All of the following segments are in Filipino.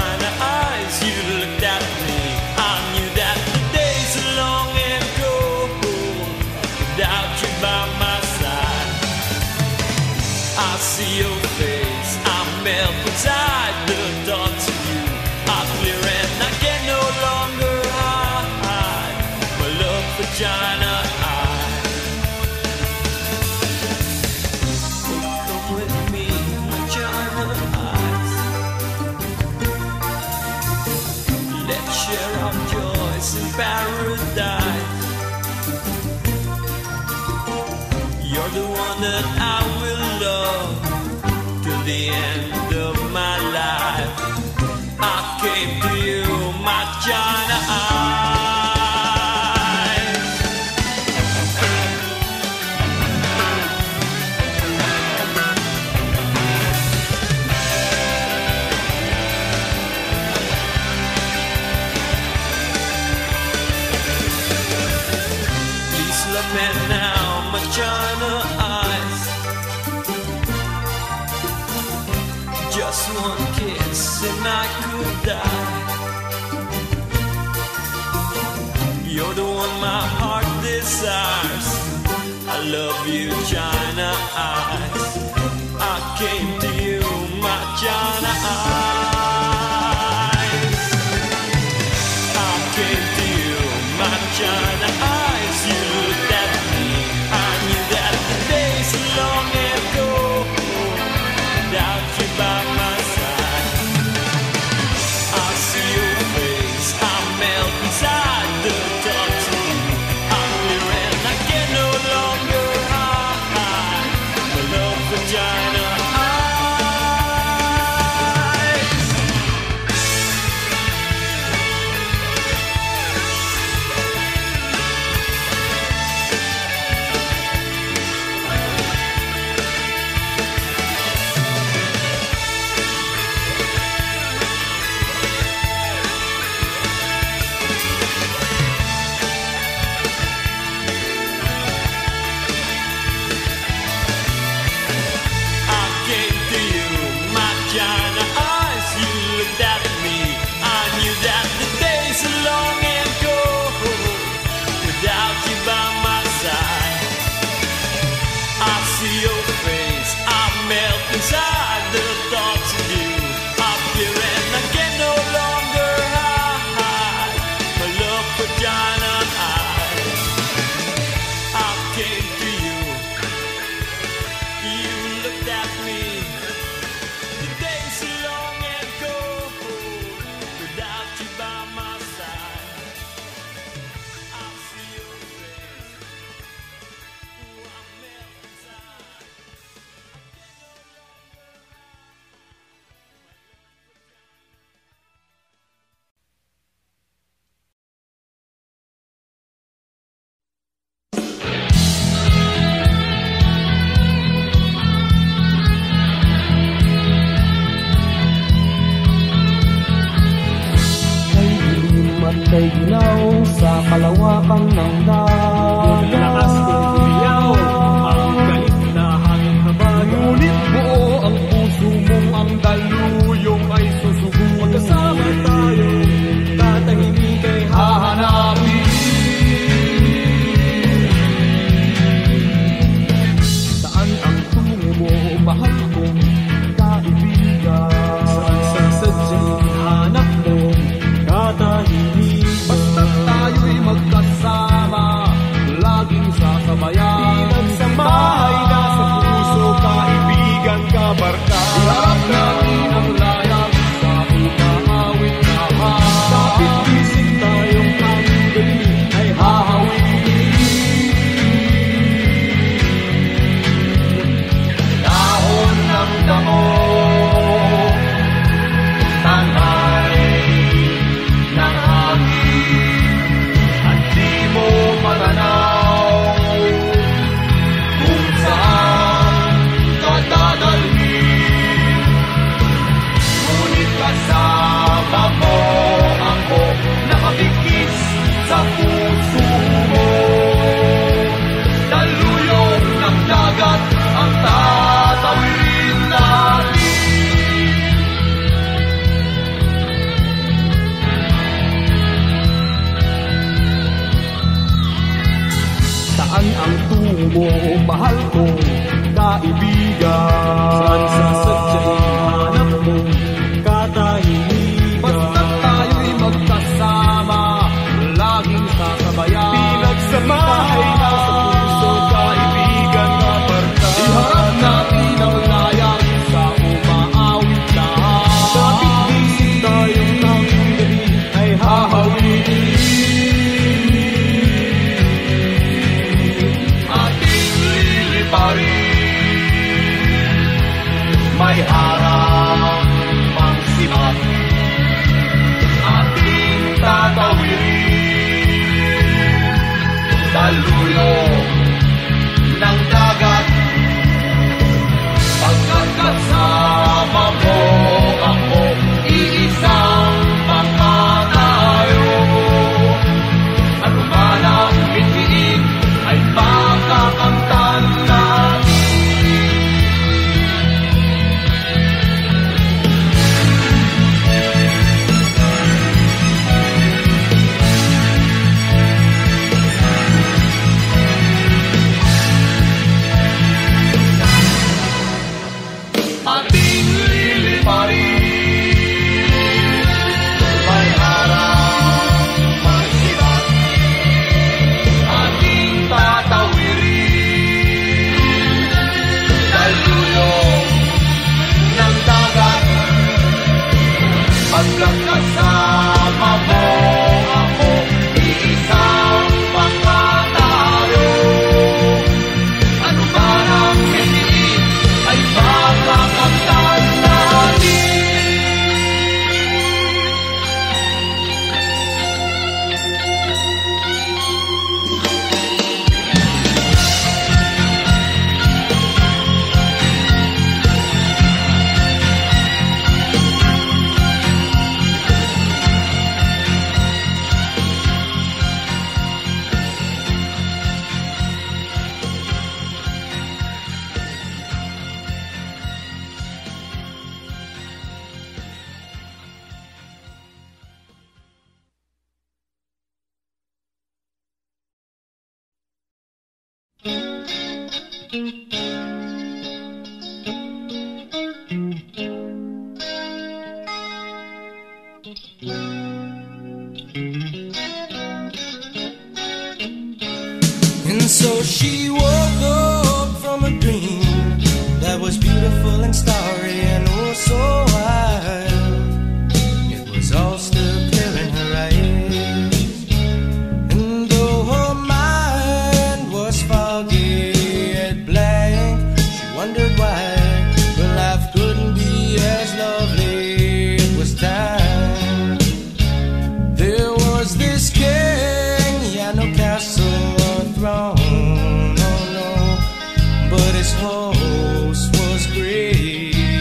China eyes, you looked at me. I knew that the days are long and cold without you by my side. I see your face, I melt inside. The thoughts of you are clear and I can no longer hide my love for China eyes. Come with me, my China eyes. Let's share our joys in paradise. You're the one that I will love till the end of my life. I came to you, my China eyes. Please love me now, my China eyes. Just one kiss and I could die. You're the one my heart desires. I love you, China eyes. I came to you, my China eyes. I came to you, my China eyes. You looked at me, I knew that the days are long and cold without you by my side. I see your face, I melt inside. The thoughts of you are clear and I can no longer hide my love for China eyes. I came to you, my China eyes. You looked at me, I knew that the days are long and cold without you by my side. I see your face, I melt inside. The thoughts of you are clear and I can no longer hide my love for China eyes. I came to you, you looked at me. The days are long and cold without you by my side. I see your face, ooh, I melt inside. Kay dilim at kay ginaw sa kalawakan ng dagat. Lakas kong umiyaw, ang galit na hangin habag. Ngunit buo ang puso mong ang daluyong ay susuguin. Magkasama tayo, tatahimik ay Hahanapin saan ang tungo mo, mahal kong kaibigan. sa sadyang hanap mo, katahimik. Basta't tayo'y magkasama mo, mahal kong kaibigan. Saan sa sadya'y hanap mong katahimikan? Basta tayo'y magkasama, laging sasabayan. Pinagsamahay na sa puso, kaibigan na barkada. Iharap natin ang layang sa umaawit lahat. Kapit-bisig tayong ng gabi ay hahawiin. Ating liliparin, may harap pang sibat. Ating tatawirin, daluyong ng dagat. Pagkat kasama mo ako, iisang mga tayo. Ano man ang bitiin ay makakamtan natin. Ating liliparin, may harap mang sibat. Ating tatawirin, daluyong ng dagat. Pagkat kasama mo ako, iisang mga tayo. Ano man ang bitiin ay makakamtan natin. And so she woke up from a dream that was beautiful and starry and oh so wild. It was all still clear in her eyes, and though her mind was foggy and blank, she wondered why her life couldn't be as lovely. It was time. There was this king, he had no castle or throne, no, no, but his host was great.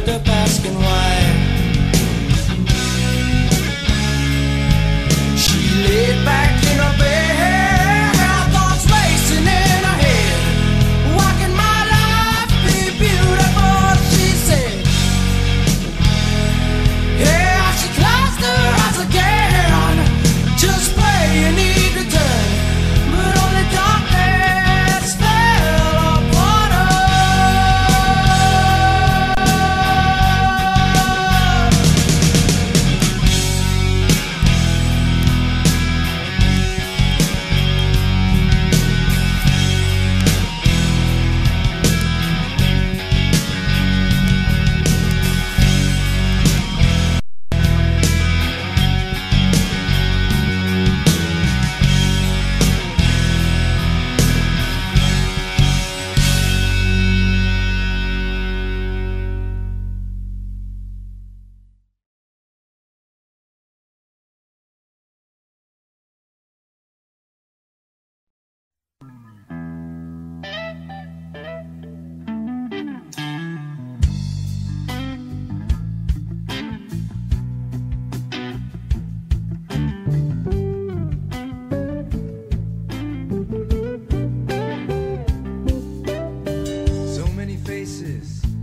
end up asking why. She laid back in her bed, her thoughts racing in her head. Why can my life be beautiful, she said. Yeah, she closed her eyes again, just praying need to turn, but only darkness fell upon her.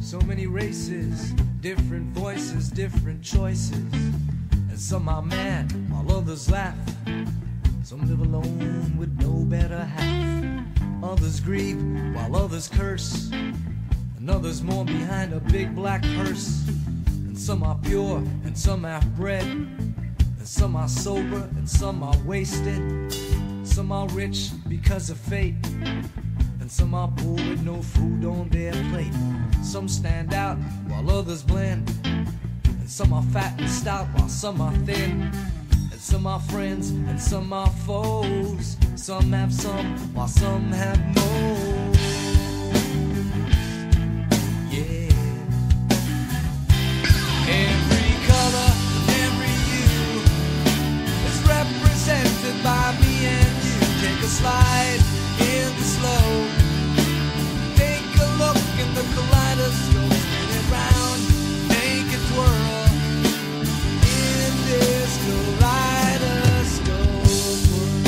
So many races, different voices, different choices. And some are mad while others laugh. Some live alone with no better half. Others grieve while others curse. And others mourn behind a big black hearse. And some are pure and some half-bred. And some are sober and some are wasted. Some are rich because of fate. And some are poor with no food on their plate. Some stand out while others blend. And some are fat and stout while some are thin. And some are friends and some are foes. Some have some while some have most. Yeah. Every color and every hue is represented by me and you. Take a slide in the slow. Take a look in the kaleidoscope. Spin it round, make it twirl. In this kaleidoscope world.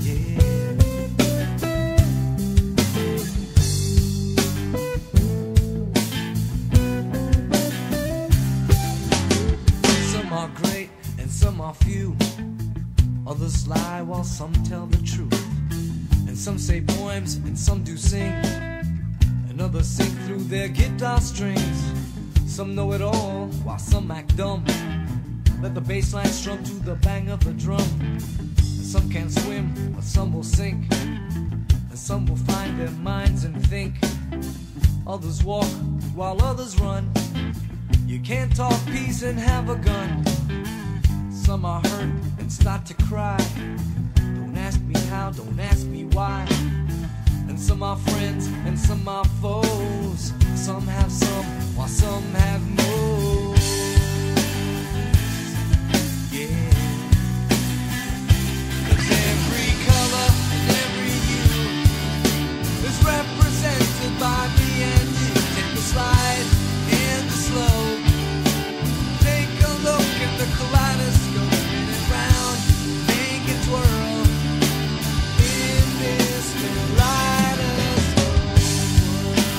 Yeah. Some are great and some are few. Others lie while some tell the truth. And some say poems and some do sing. And others sing through their guitar strings. Some know it all while some act dumb. Let the bass line strum to the bang of the drum. And some can't swim, but some will sink. And some will find their minds and think. Others walk while others run. You can't talk peace and have a gun. Some are hurt and start to cry. Don't ask me how, don't ask me why. And some are friends and some are foes. Some have some while some have most. Yeah. 'Cause every color and every hue is represented by me and you. Take a slide in the slow. Take a look at the kaleidoscope. Spin it round, make it twirl. In this kaleidoscope world.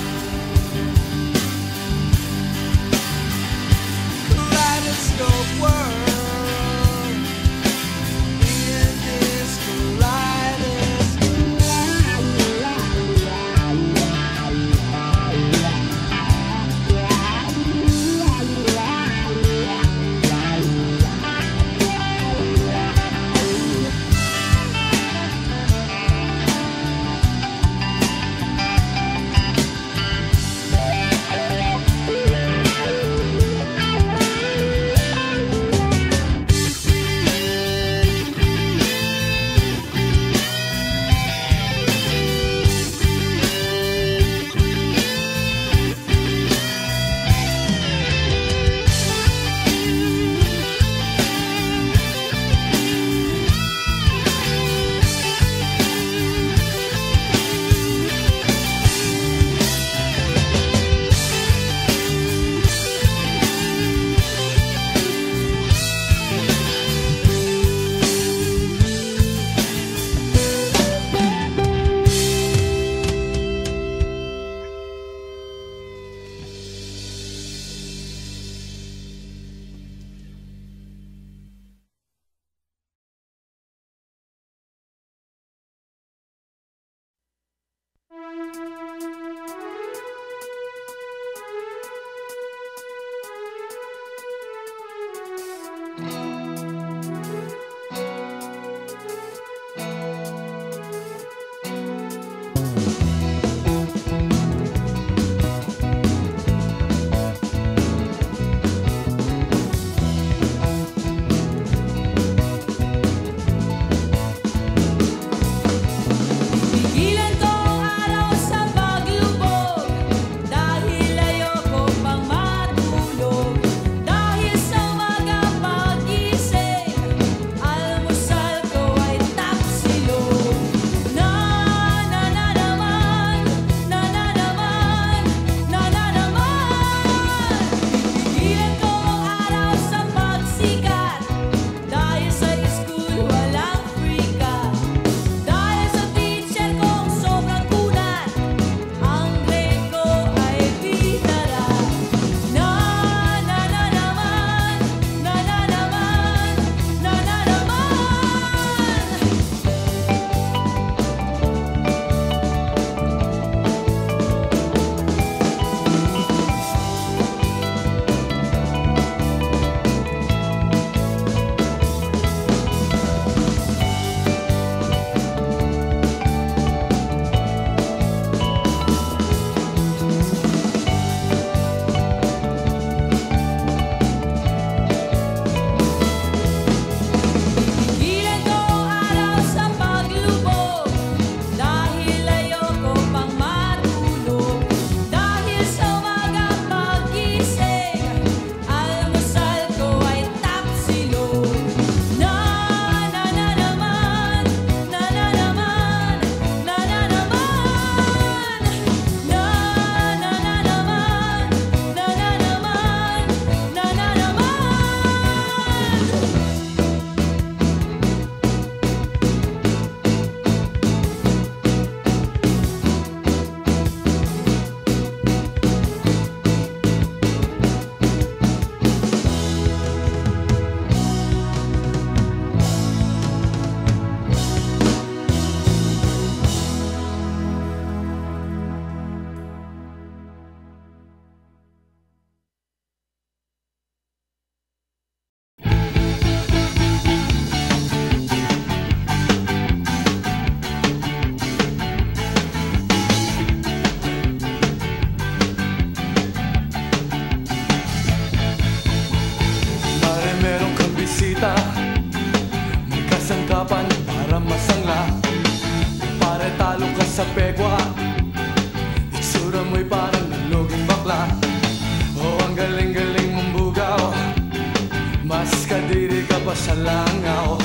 pa sa langaw.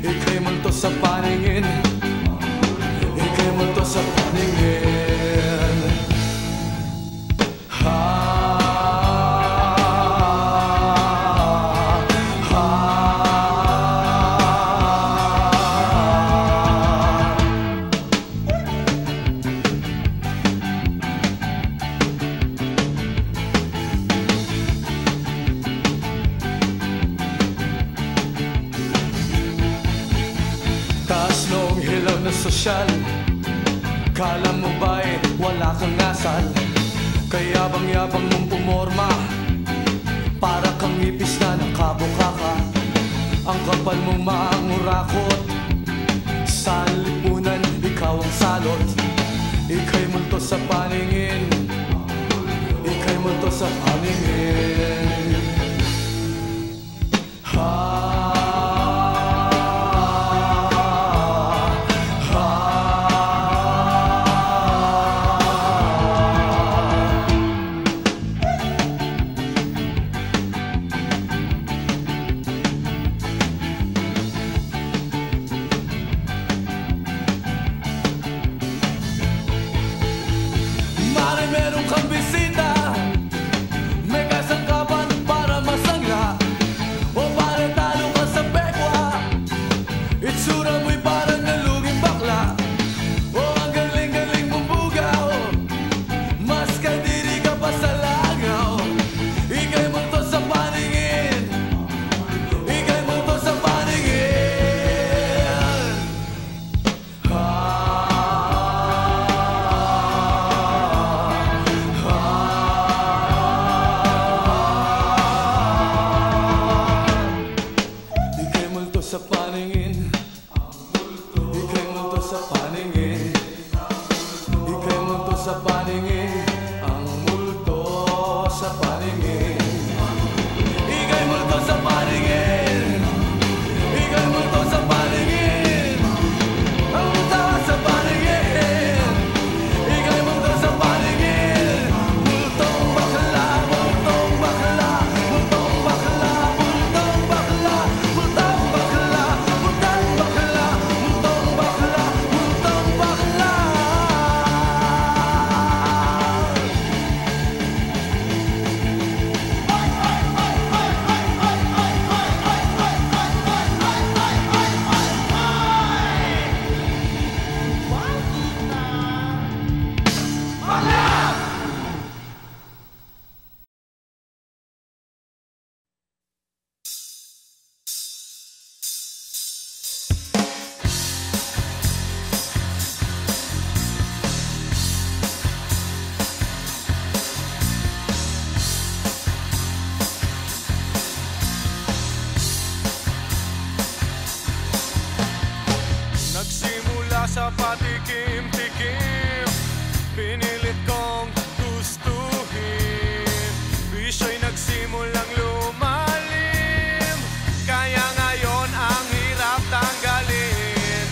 Ika'y multo sa paningin, ika'y multo sa paningin. Sosyal, kala mo ba'y wala kang asal? Kaya yabang mong pumorma, para kang ipis na nakabukaka. Ang kapal mong maangurakot, sa lipunan ikaw ang salot. Ika'y multo sa paningin, ika'y multo sa paningin. Meron kang bisita, may kasangkapan para masangla, o para talo ka sa pekwa. Itsura mo'y parang naluging bakla, o ang galing-galing mong bugaw, mas kadiri ka pa sa langaw. Ika'y multo sa paningin, ika'y multo sa paningin. Sa paningin, ika'y multo sa paningin, ika'y multo sa paningin, ang multo sa paningin. Ika'y multo sa paningin, ika'y multo sa paningin, ang multo sa paningin, ika'y multo sa paningin. Multong bakla, multong bakla, multong bakla, multong bakla, multong bakla. Nagsimula sa patikim-tikim, pinilit kong gustuhin. Bisyo'y nagsimulang lumalim, kaya ngayon ang hirap tanggalin.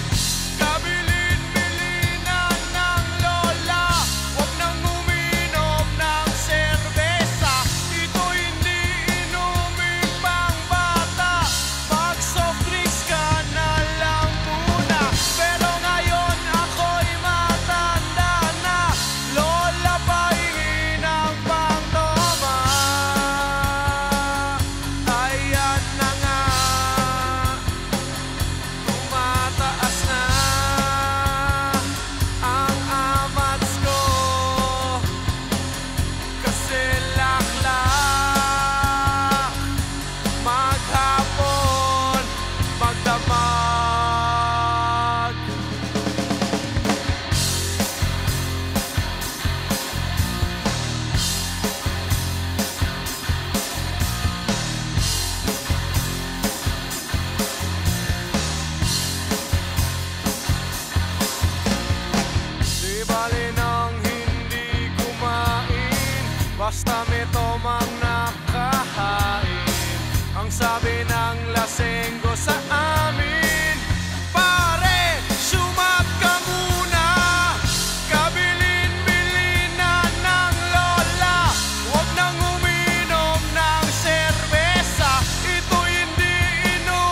Kabilin-bilinan ng lola, huwag nang uminom ng serbesa. Ito hindi inuming pang bata, mag-soft drinks ka na lang muna. Pero ngayon ako'y matanda na, lola pahingin ang pangtoma. Ayan na nga, tumataas na ang amats ko, kasi laklak maghapon magdamag. Di bali nang hindi kumain, basta may tomang nakahain. Ang sabi ng lasenggo sa amin, pare, sumat ka muna. Kabilin-bilinan ng lola, huwag nang uminom ng serbesa. Ito hindi inom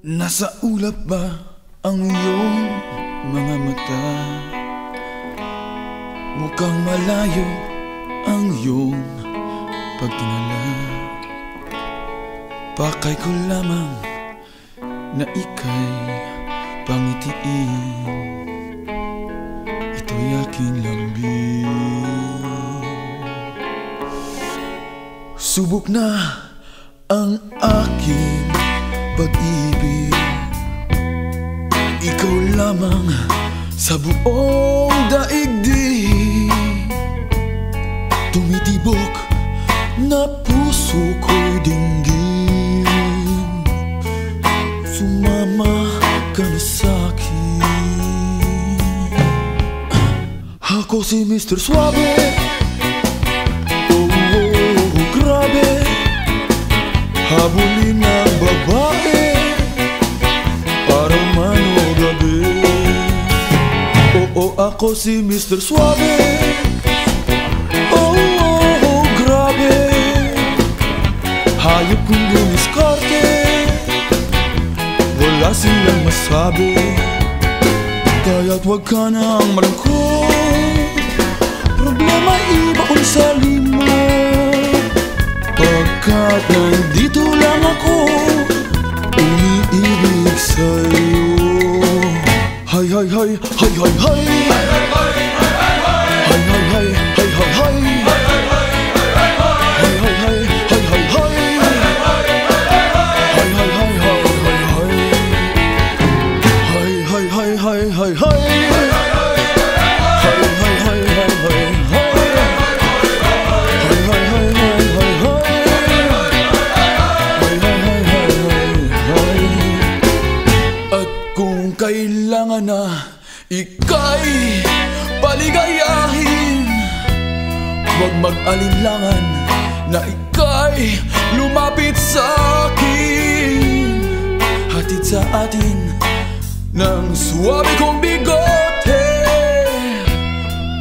Nasa ulap ba ang iyong mga mata? Mukhang malayo ang iyong pagtingala. Pakay ko lamang na ika'y pangitiin. Ito'y aking lambing. Subok na ang aking pag-ibig. Ikaw lamang sa buong daigdig. Tumitibok na puso ko'y dinggin. Sumama ka na sa'kin. Ako si Mr. Suave. Oh, oh, oh, grabe. Habulin ng babae, araw man o gabi. Oo, ako si Mr. Suave. Oh, oh, oh, grabe. Hayop kong dumiskarte, wala silang masabi. Kaya't wag ka nang malungkot, problema ibaon sa limo. Pagkat nandito lang ako, umiibig sa'yo. Hay, hay, hay, hay, hay, hay. Hay, hay, hay, hay, hay, hay. Hay, hay, hay, hay, hay, hay. Hay, hay, hay, hay, hay, hay. Hay, hay, hay, hay, hay, hay. Kailangan na ika'y paligayahin. Huwag mag-alinlangan na ika'y lumapit sa'kin. Hatid sa atin ng suwabe kong bigote,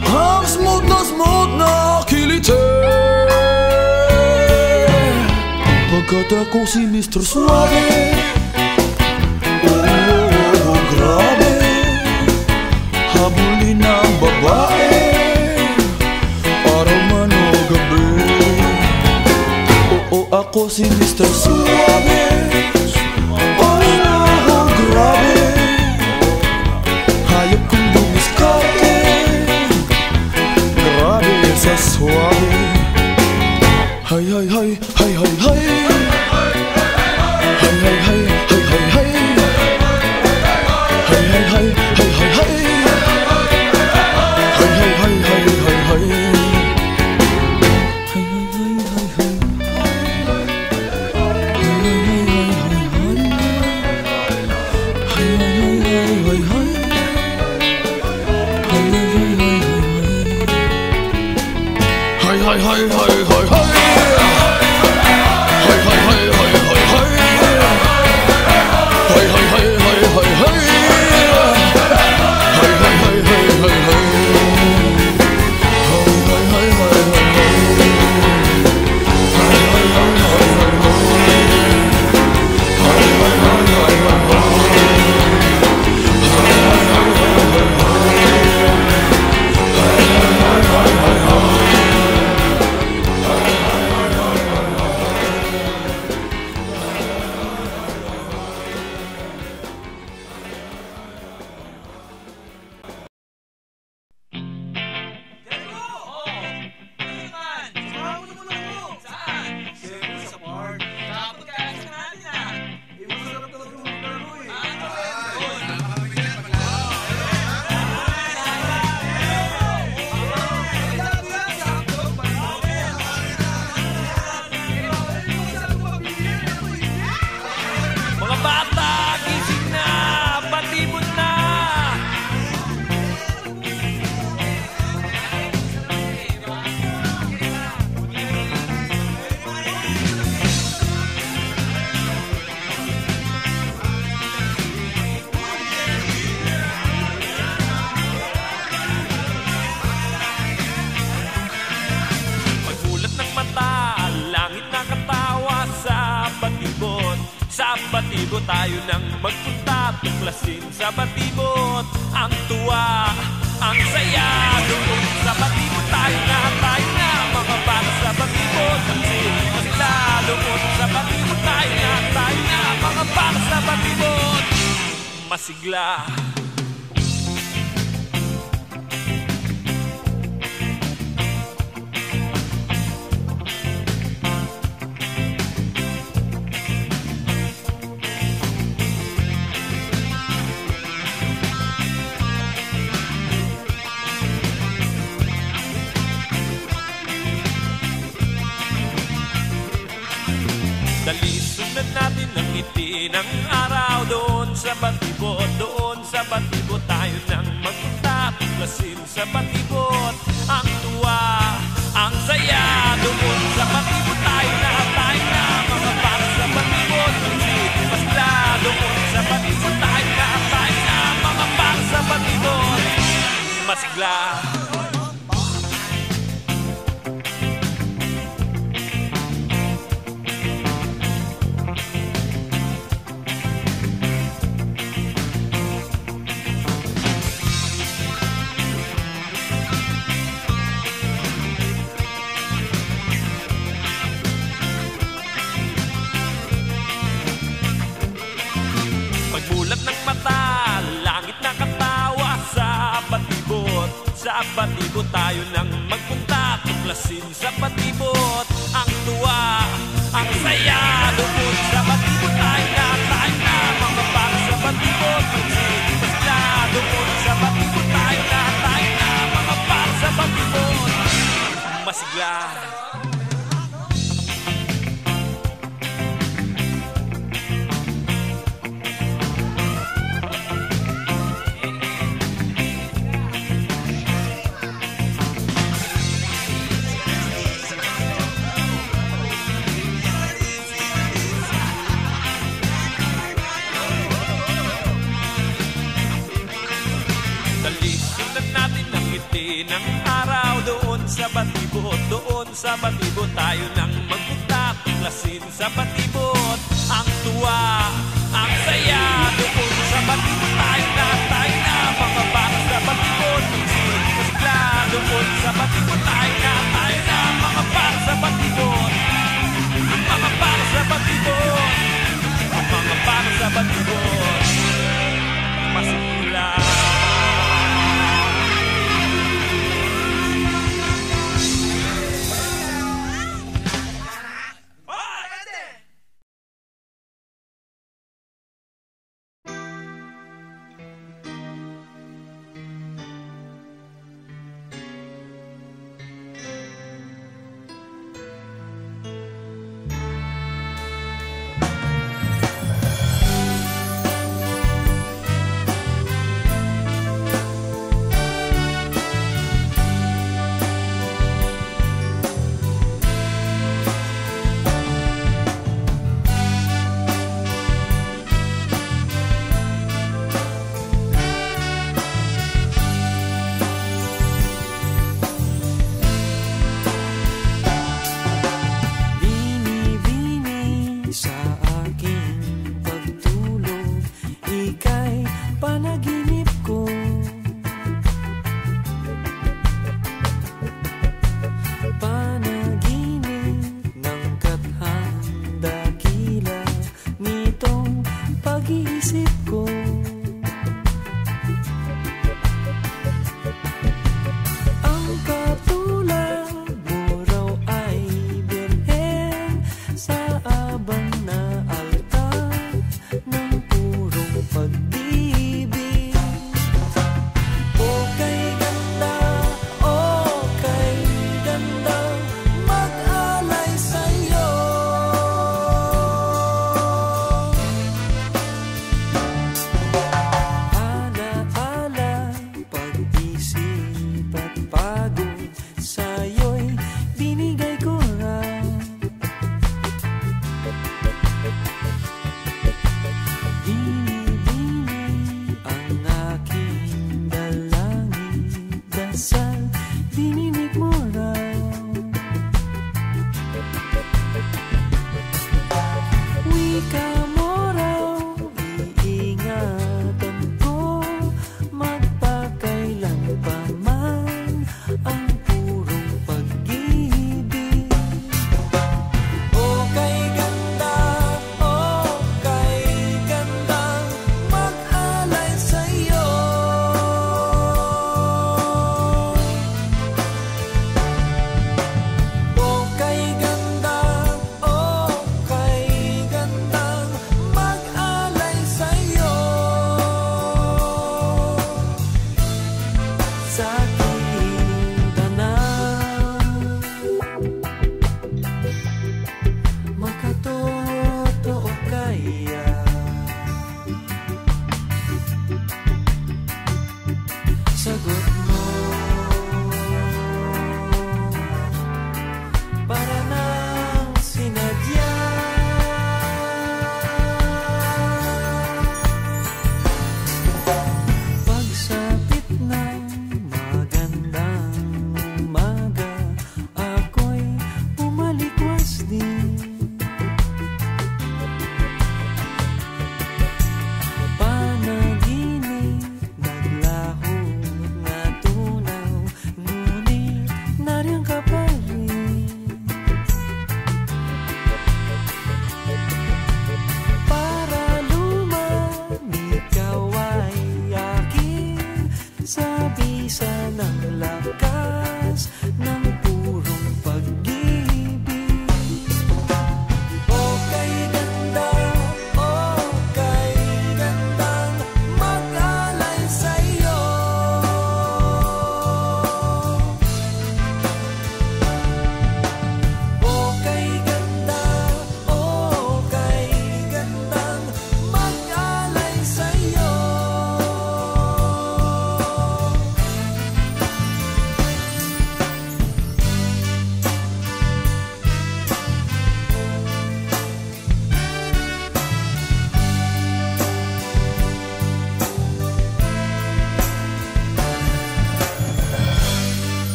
ang smooth na kilite. Pagkat ako si Mr. Suave. Oh, grabe. Habulin ng babae, araw man o gabi. Oo, ako si Mr. Suave. Oh, grabe. Hayop kong dumiskarte, grabe sa suave. Hay, hay, hay, hay, hay, hay. Hay, hay, hay, hay, hay, hay. Hay, hay, hay, hay, hay, hay. Hay, hay, hay, hay, hay, hay. Hay, hay, hay, hay, hay. Hay, hay, hay, hay, hay. Hay, hay, hay, hay, hay, hay. Hay, hay, hay, hay, hay, hay. Hay, hay, hay, hay, hay, hay. Hay, hay, hay, hay, hay, hay. batibo tayo nang magpunta, tuklasin sa batibot ang tuwa, ang saya. Doon sa batibot tayo na, mga bata sa batibot. Masigla, doon sa batibot tayo na, mga bata sa batibot. Masigla. Dali, sundan natin ang ngiti ng araw. Doon sa batibot, doon sa batibot tayo nang magpunta, tuklasin sa batibot ang tuwa, ang saya. Doon sa batibot tayo na, mga para sa batibot. Basta doon sa batibot tayo na, mga para sa batibot. Masigla. Pagmulat ng mata, langit na katawa sa batibot. Sa batibot tayo nang magpunta, tuklasin sa batibot ang tuwa, ang saya. Doon sa batibot tayo na, mga para sa batibot. Basta doon sa batibot tayo na, mga para sa batibot. Masigla. Sundan natin ang ngiti ng araw. Doon sa batibot, doon sa batibot tayo nang magpunta, tuklasin sa batibot ang tuwa, ang saya. Doon sa batibot tayo na, mga para sa batibot. Masigla, doon sa batibot tayo na, mga para sa batibot. Mga para sa batibot, mga para sa batibot. Masigla. Sa abang na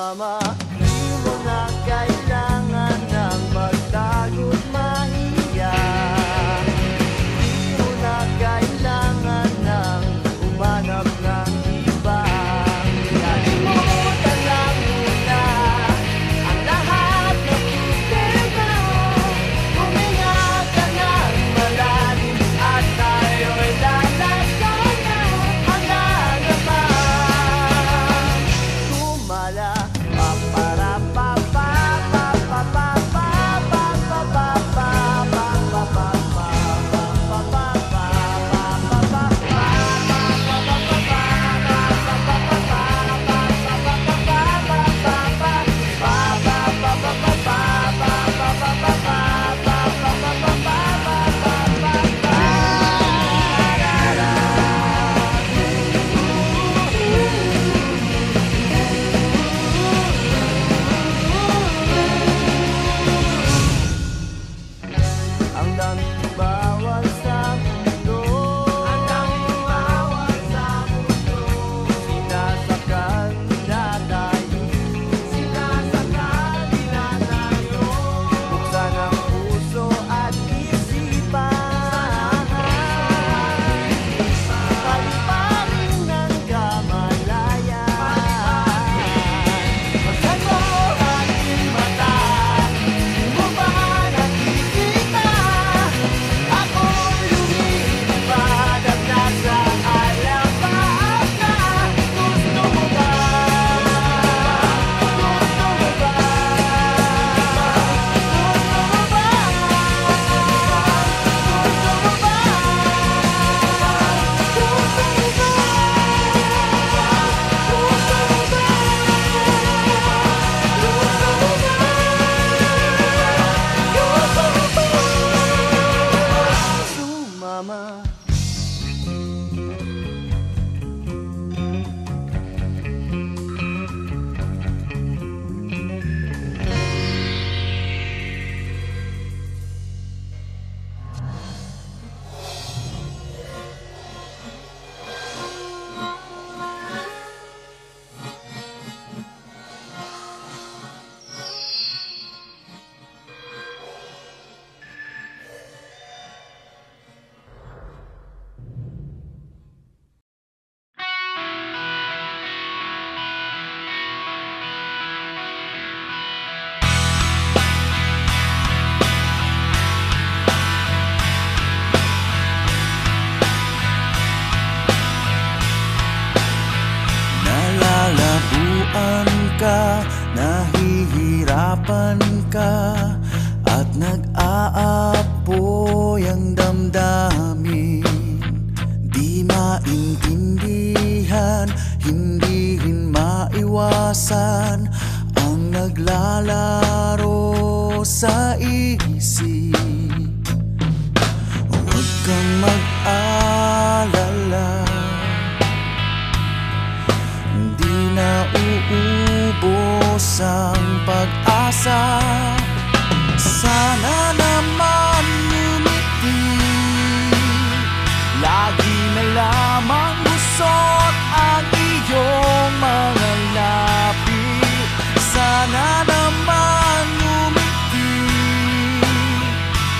Sumama, di mo na kailangan ng magtago't maiyak. Di mo na kailangan ng umanap ng iba. Kalimutan lang muna ang lahat ng problema. Huminga ka ng malalim at tayo'y lalasa na hanggang naman. Tumala, papara, papa, papa, papa, papa, papa, papa, ang daming bawal sa mundo. Ang daming bawal sa mundo. Sinasakal nila tayo. Sinasakal nila tayo. Buksan ang puso at isipan. Paliparin ng kamalayan. Buksan mo aking mata. Di mo ba nakikita? Ako'y lumilipad at nasa alapaap na. Gusto mo ba? Gusto mo ba? Gusto mo ba? Gusto mo ba? Gusto mo ba? Sumama. Nalalabuan ka, nahihirapan ka, at nag-aapoy ang damdamin. Di maintindihan, hindi rin maiwasan ang naglalaro sa isip. Huwag kang mag-alala, di na uubos ang pag-asa. Sana naman ngumiti, lagi na lamang gusot ang iyong mga labi. Sana naman ngumiti,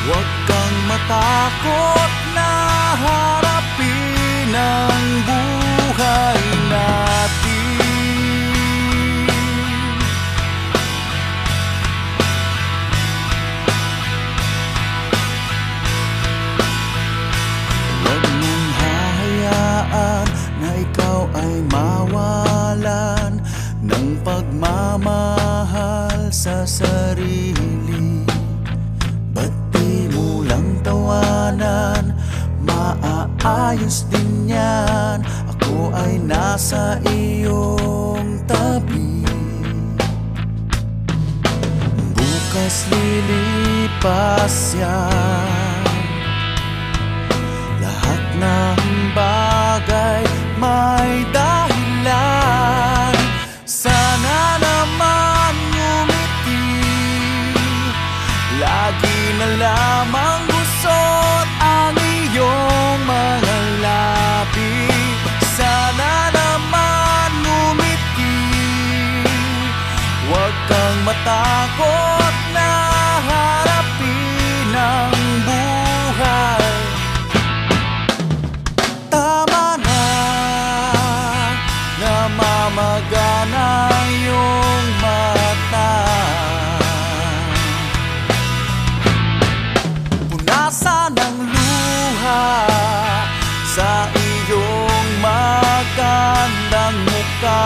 huwag kang matakot na harapin ang buhay natin. Huwag mong hahayaan na ikaw ay mawalan ng pagmamahal sa sarili. Ba't di mo lang tawanan? Maaayos din yan. Ako ay nasa iyong tabi. Bukas lilipas yan. Lahat ng bagay may dahilan. Sana naman ngumiti, lagi na lamang gusot ang iyong mga labi. Sana naman ngumiti, kang matakot na harapin ang buhay. Tama na, namamagana iyong mata. Punasan ang luha sa iyong magandang mukha.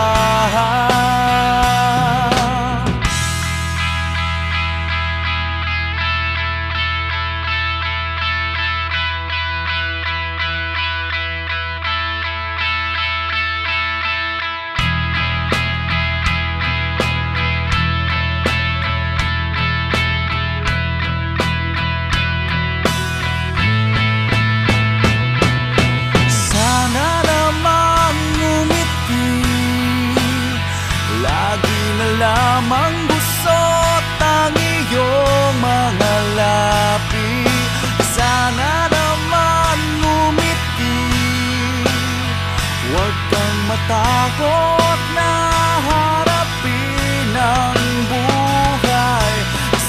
Lamang gusot ang iyong mga labi. Sana naman ngumiti. Huwag kang matakot na harapin ang buhay.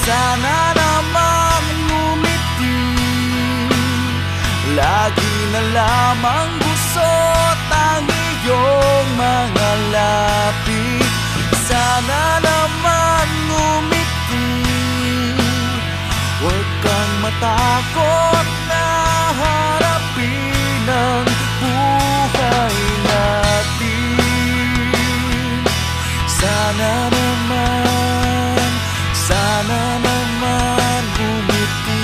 Sana naman ngumiti. Lagi na lamang gusot ang iyong mga labi. Sana naman ngumiti. Huwag kang matakot na harapin ang buhay natin. Sana naman ngumiti. Sana naman ngumiti.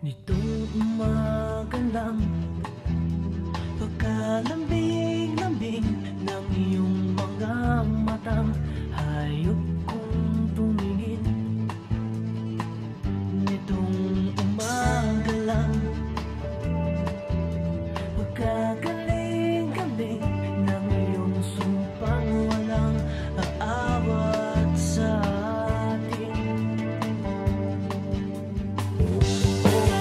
Nitong umaga lang, pagkalambing-lambing ng iyong mga matang, hayop kong tumingin. Nitong umaga lang, pagkagaling-galing ng iyong sumpang walang aawat sa atin.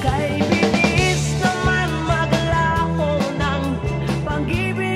Kay bilis naman maglaho ng pag-ibig.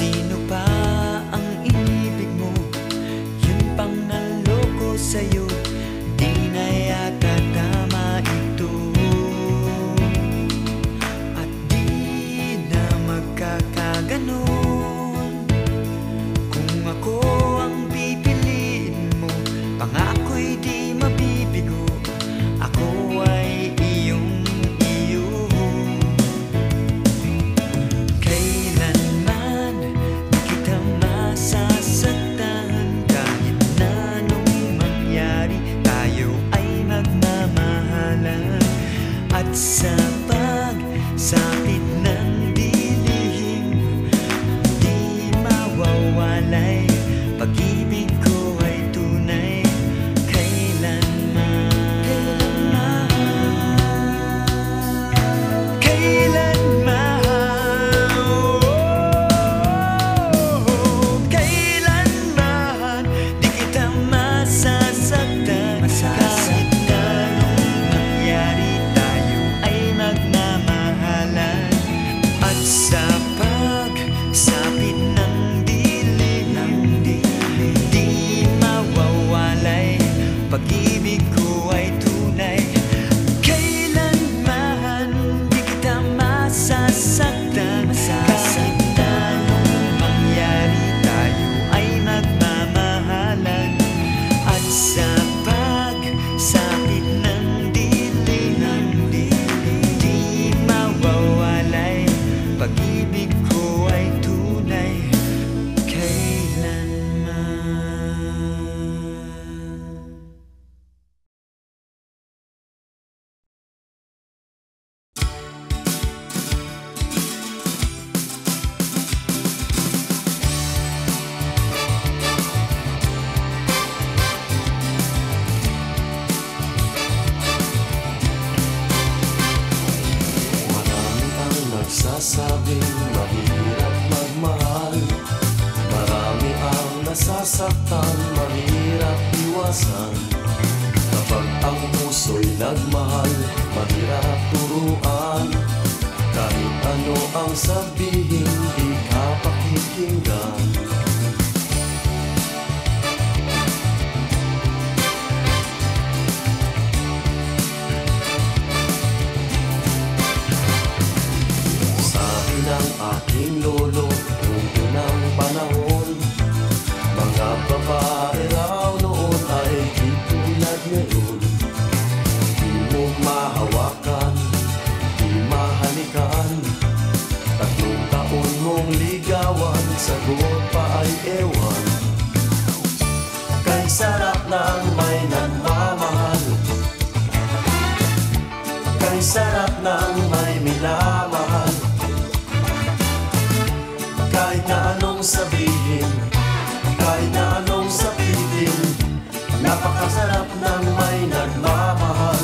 sino pa ang inibig mo, yun pang naloko sa'yo, di na yata tama ito. At di na magkakaganon. Kung ako ang pipiliin mo, pangako'y di mabibigo, ako ay iyong iyo. Kailanman di kita masasaktan, kahit na anong mangyari, tayo ay magmamahalan. At sa pagsapit ng dilim, di mawawalay, pag-ibig ko ay tunay. Kailanman di kita masasaktan, kahit na anong mangyari, tayo ay magmamahalan. At sa pagsapit ng dilim, di mawawalay, pag-ibig ko ay tunay. Kailanman di kita masasaktan, kahit na anong mangyari, tayo ay magmamahalan. At sa pagsapit ng dilim, di mawawalay, pag-ibig ko ay tunay. Kailanman. Marami ang nagsasabing mahirap magmahal, marami ang nasasaktan, mahirap iwasan. Kapag ang puso'y nagmahal, mahirap turuan. Kahit ano ang sabihin, di ka pakikinggan. Sabi ng aking lolo, noong unang panahon, mga babae raw noon ay di tulad ngayon. Di mo mahawakan, di mahalikan, 3 taon mong ligawan, sagot pa ay ewan. Kay sarap ng may nagmamahal, kay sarap ng may minamahal. Kahit na anong sabihin, kahit na anong sabihin, napakasarap ng may nagmamahal.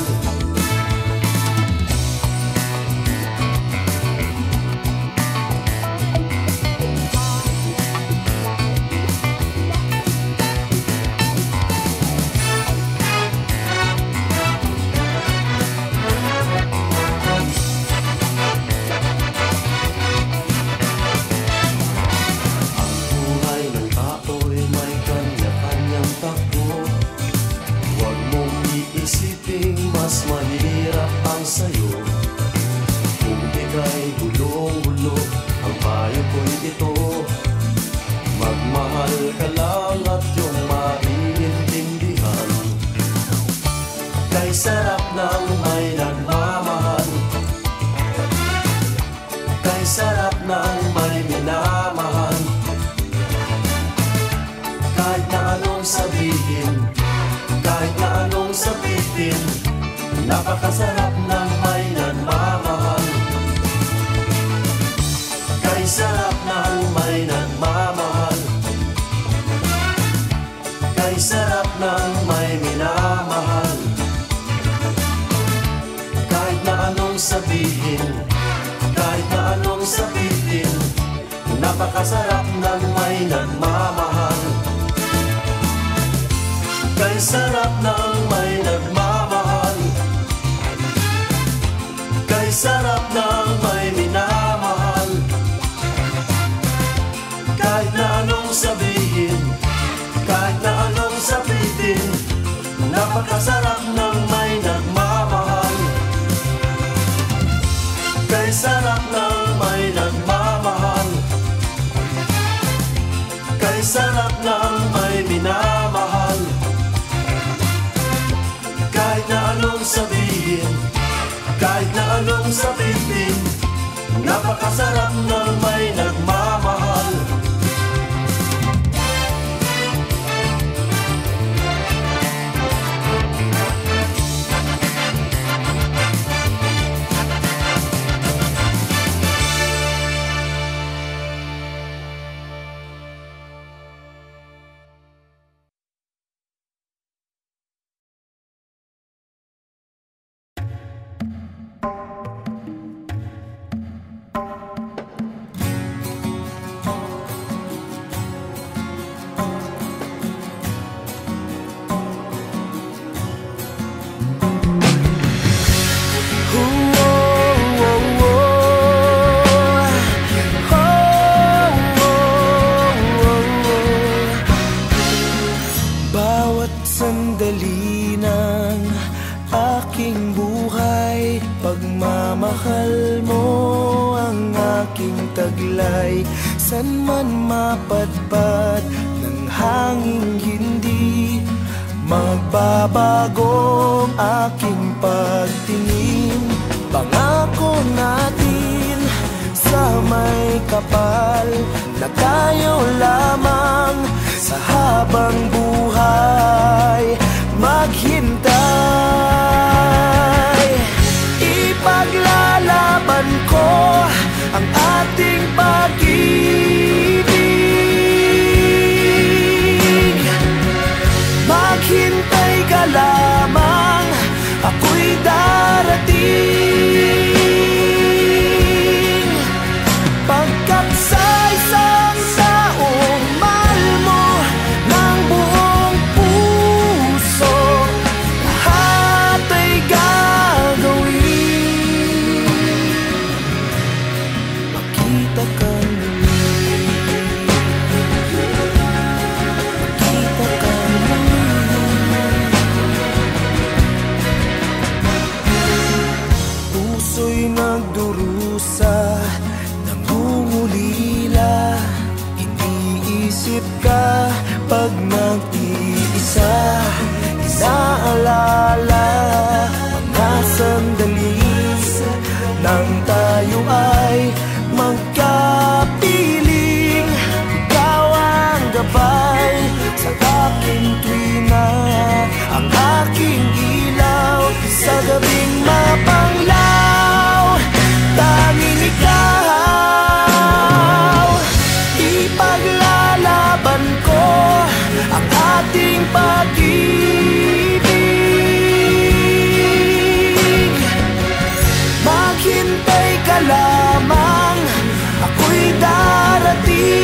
Mas mahirap ang sayo kung ika'y gulong-gulo. Ang payo ko'y ito, magmahal ka lang at yung maiintindihan. Kay sarap ng may nagmamahal, kay sarap ng may minamahal. Kahit na anong sabihin, kahit na anong sabihin, napakasarap ng may nagmamahal. Kay sarap ng may nagmamahal, kay sarap ng may minamahal. Kahit na anong sabihin, kahit na anong sabihin, napakasarap ng may nagmamahal. Kay sarap ng may nagmamahal, kay sarap ng may minamahal. anong sabihin, kahit na anong sabitin, napakasarap ng may nagmamahal. Kay sarap ng may nagmamahal, kay sarap ng may minamahal. Kahit na anong sabihin, kahit na anong sabitin, napakasarap ng may nagmamahal. Pagmamahal mo ang aking taglay, san man mapadpad ng hanging hindi magbabago ang aking pagtingin. Pangako natin sa may kapal na tayo lamang sa habang buhay maghintay. Ipaglalaban ko ang ating pag-ibig. Maghintay ka lamang, ako'y darating. Pagkat sa isang taong mahal mo ng buong puso, lahat ay gagawin. Makita ka muli, makita ka muli. Puso'y nagdurusa, nangungulila. Iniisip ka pag nag-iisa, inaalala mga sandali nang tayo ay magkapiling. Ikaw ang gabay sa aking tuwina, ang aking ilaw sa gabing mapanglaw. Tanging ikaw, ipaglalaban ko ang ating pag-ibig. Maghintay ka lamang, ako'y darating.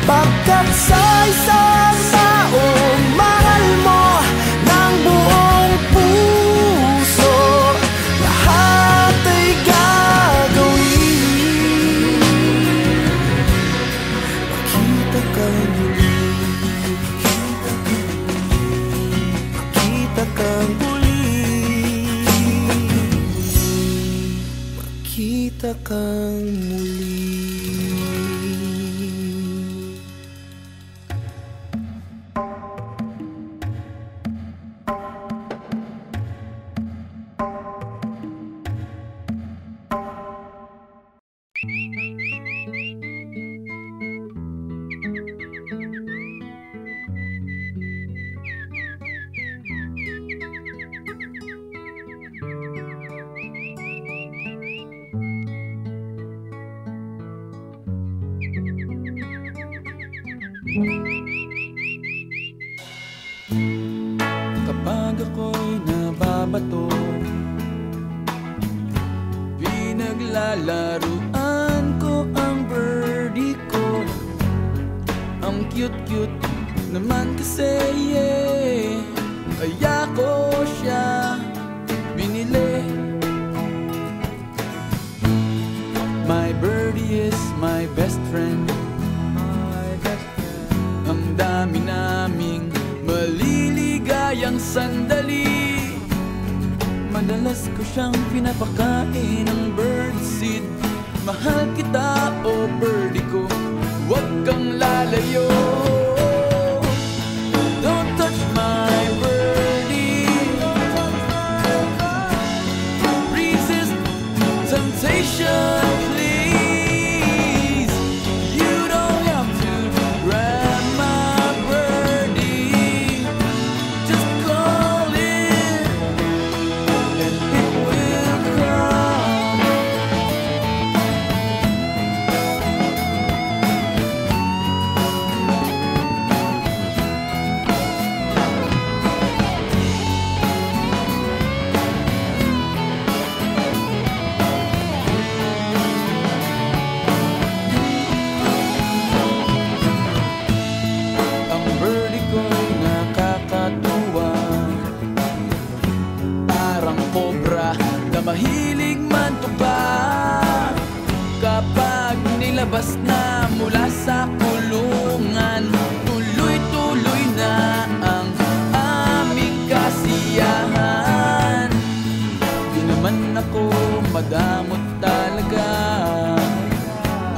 Pagkat sa isang taong mahal mo ng buong puso, lahat ay gagawin. Makita ka muli, makita ka muli, makita kang muli. Kapag ako'y nababato, pinaglalaruan ko ang birdie ko. Ang cute-cute naman kasi, yeah. Kaya ko siya binili. My birdie is my best friend. Ang dami naming maliligayang sandali. Madalas ko siyang pinapakain ng birdseed. Mahal kita, oh birdie ko, huwag kang lalayo. Don't touch my birdie. Resist temptation, please. You don't have to grab my birdie. Just call it and it will come. Ang birdie ko'y nakakatuwa, parang cobra na mahilig mantuka. Kapag nilabas na mula sa kulungan, tuloy-tuloy na ang aming kasiyahan. Di naman ako madamot talaga,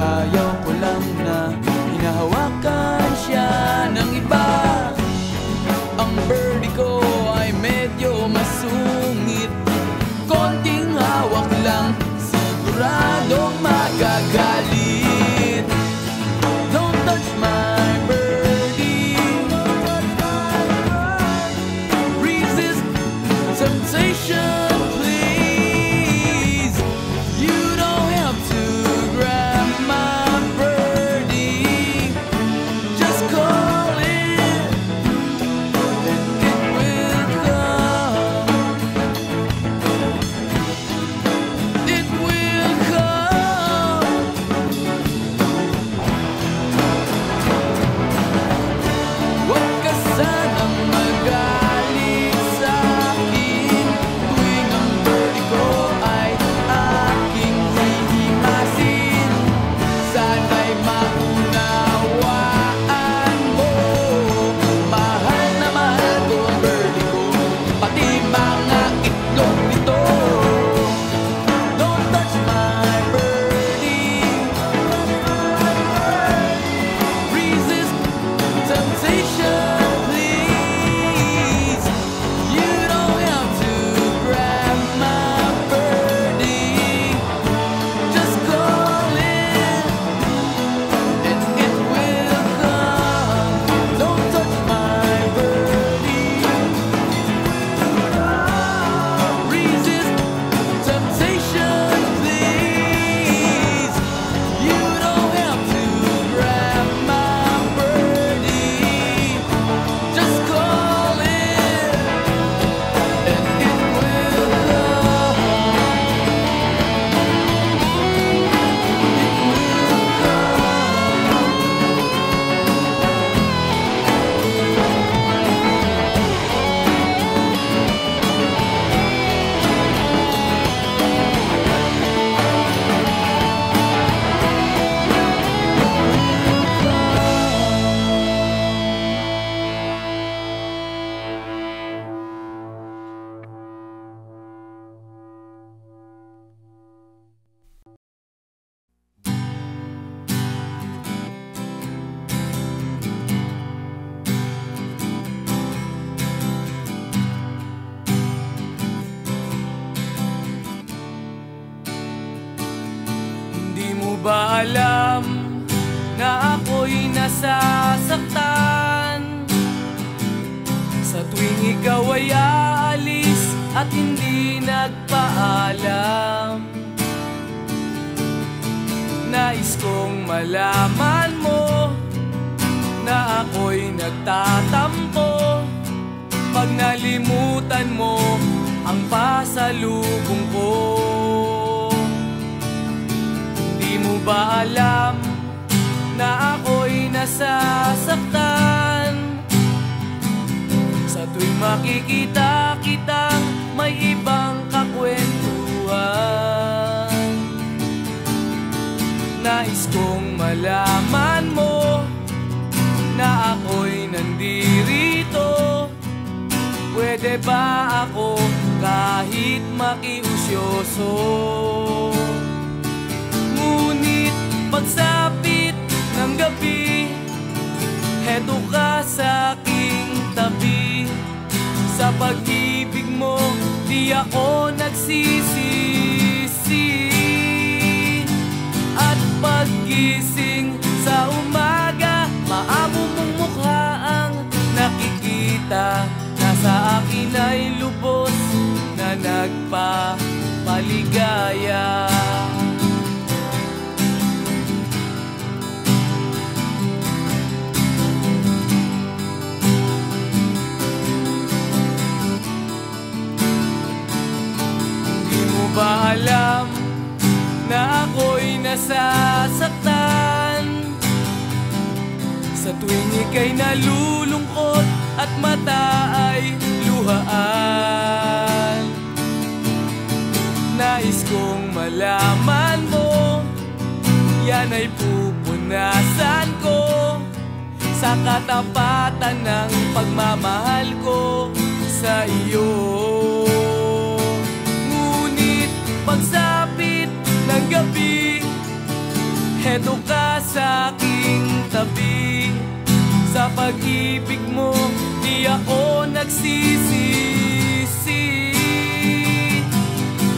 ayaw ko lang na hinahawakan siya ng iba. Ang birdie ko ay medyo masungit, konting hawak lang siguradong magagalit. Don't touch my birdie. Resist temptation, please. You don't have to grab my birdie. Just call it and it will come. It will come. Huwag ka sanang magalit sa akin tuwing ang birdie ko ay aking hihimasin. Sana'y maunawaan mo, mahal na mahal ko ang birdie ko, pati mga itlog nito. Don't touch my birdie. Resist temptation, please. You don't have to grab my birdie. Just call it and it will come. Don't touch my birdie. Resist temptation, please. You don't have to grab my birdie. Just call it and it will Hindi mo ba alam na ako'y nasasaktan sa tuwing ikaw ay aalis at hindi nagpaalam? Nais kong malaman mo na ako'y nagtatampo pag nalimutan mo ang pasalubong ko. Di mo ba alam na ako'y nasasaktan sa tuwing makikita kitang may ibang kakwentuhan? Nais kong malaman mo na ako'y nandirito. Pwede ba ako kahit makiusyoso? Ngunit pagsapit ng gabi, heto ka sa aking tabi. Sa pag-ibig mo, di ako nagsisisi. At paggising sa umaga, maamo mong mukha ang nakikita. Nasa akin ay lubos na nagpapaligaya. Di mo ba alam na ako'y nasasaktan? Sa tuwing ika'y nalulungkot at mata ay luhaan. Nais kong malaman mo, yan ay pupunasan ko sa katapatan ng pagmamahal ko sa iyo. Ngunit pagsapit ng gabi, heto ka sa aking tabi. Sa pag-ibig mo, di ako nagsisisi.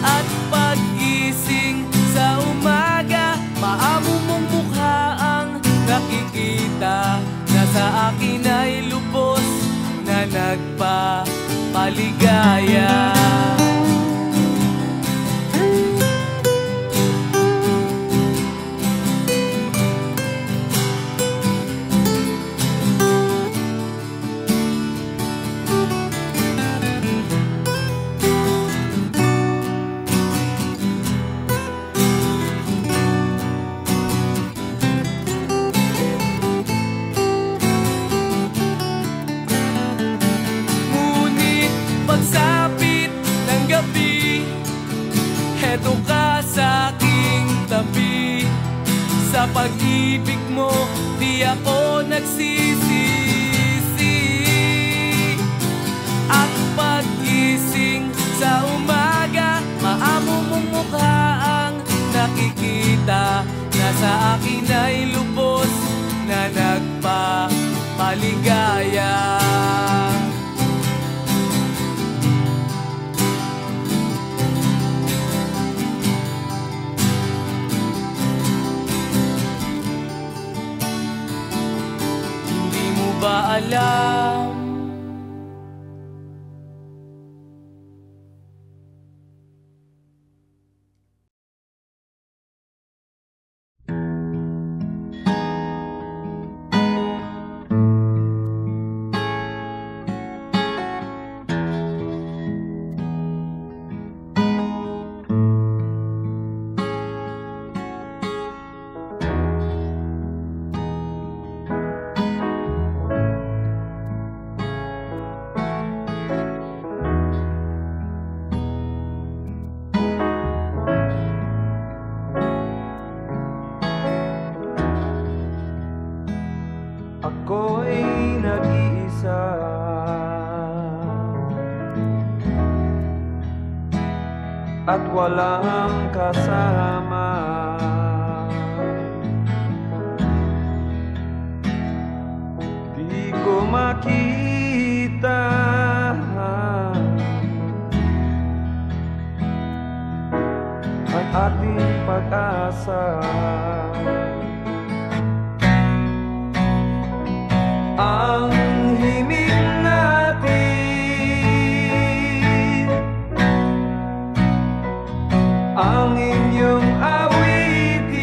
At pag-gising sa umaga, maamo mong mukha ang nakikita. Nasa akin ay lubos na nagpapaligaya. Heto ka sa aking tabi. Sa pag-ibig mo, di ako nagsisisi. At pag-gising sa umaga, maamo mong mukha ang nakikita. Nasa akin ay lubos na nagpapaligaya. Ba alam? Ako'y nag-iisa, at walang kasama. Di ko makita ang ating pag-asa. Ang himig natin, ang inyong awitin,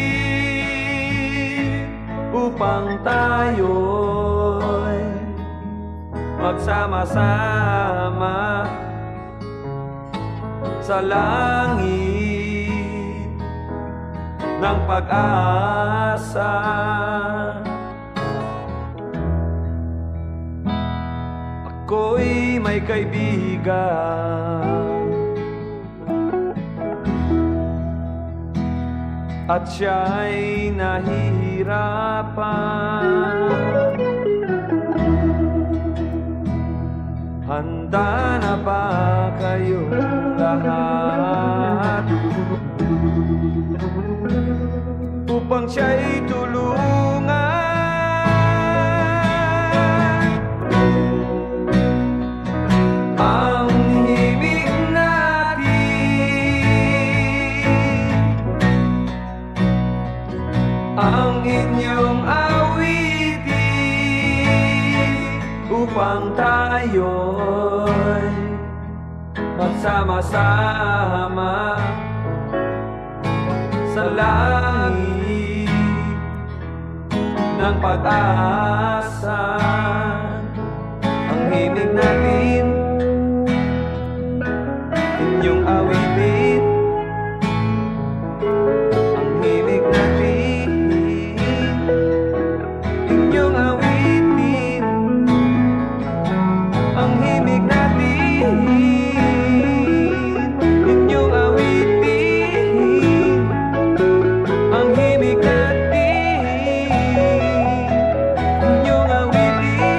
upang tayo'y magsama-sama sa langit ng pag-asa. Ako'y may kaibigan, at siya'y nahihirapan. Handa na ba kayo lahat upang siya'y tulungan? Ang himig natin, ang inyong awitin, upang tayo'y magsama-sama sa langit ng pag-asa. Ang himig natin, inyong awitin, ang himig natin, inyong awitin, ang himig natin, inyong awitin, ang himig natin, inyong awitin.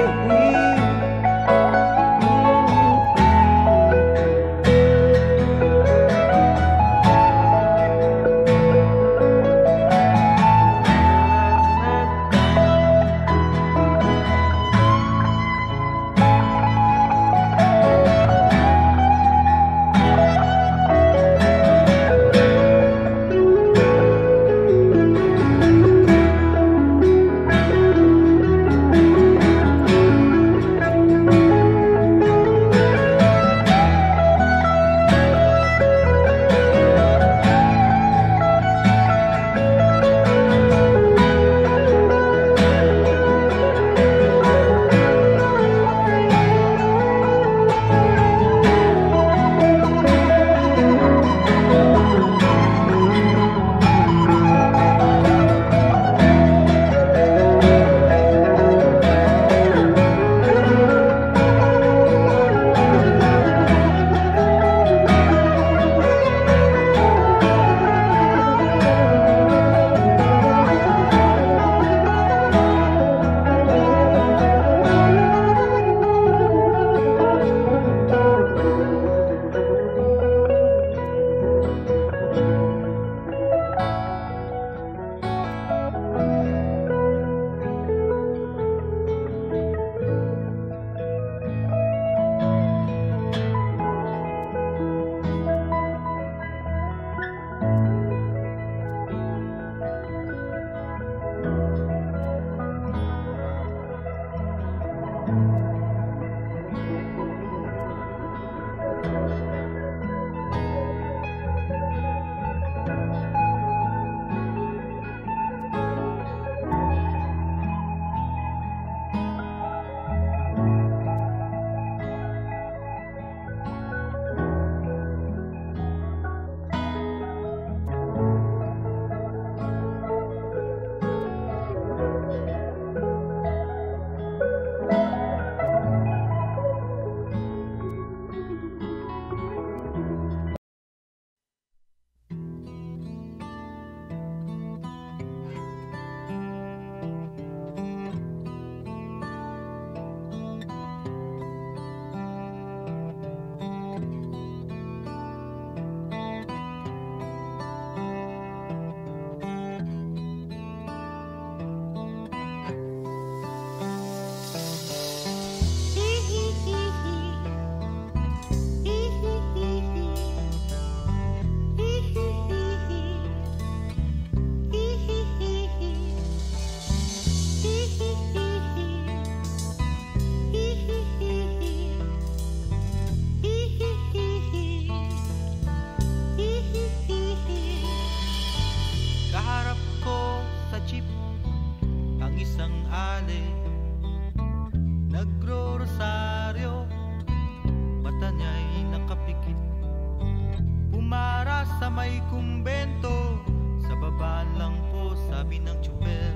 may kumbento. Sa babaan lang po, sabi ng tsuper.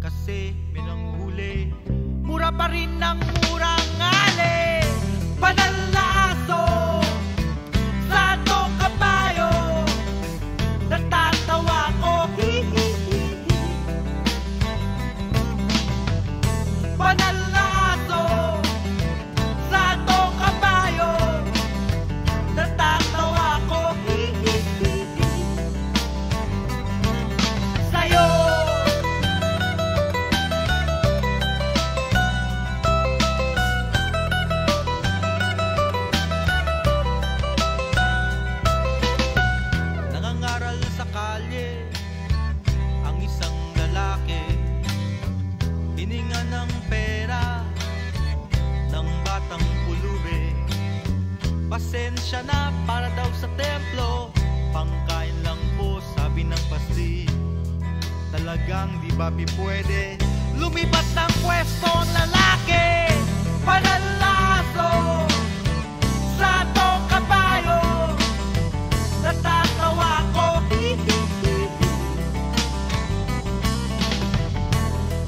Kasi may nanghuli, mura pa rin ng murang ali. Banal na aso, sano kabayo, natatawa ko. Pasensya na para daw sa templo, pangkain lang po sabi ng pasli. Talagang di ba pwede lumipat ng pwesto ang lalaki? Panalaso sa tong kabayo, natatawa ko.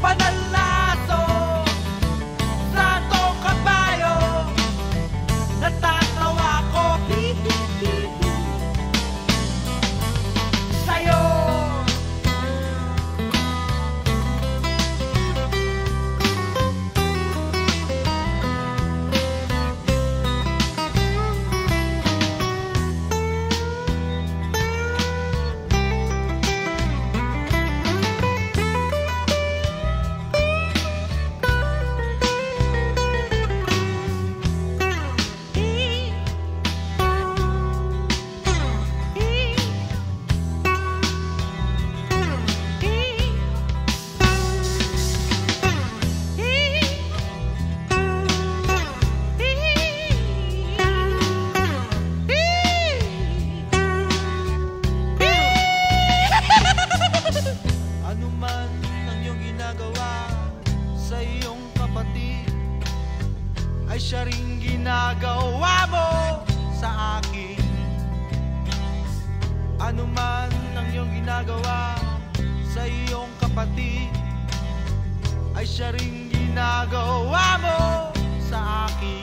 Panalaso sa tong kabayo, natatawa ko. Sa'yo ay siya ring ginagawa mo sa akin. Ano man ang iyong ginagawa sa iyong kapatid, ay siya ring ginagawa mo sa akin.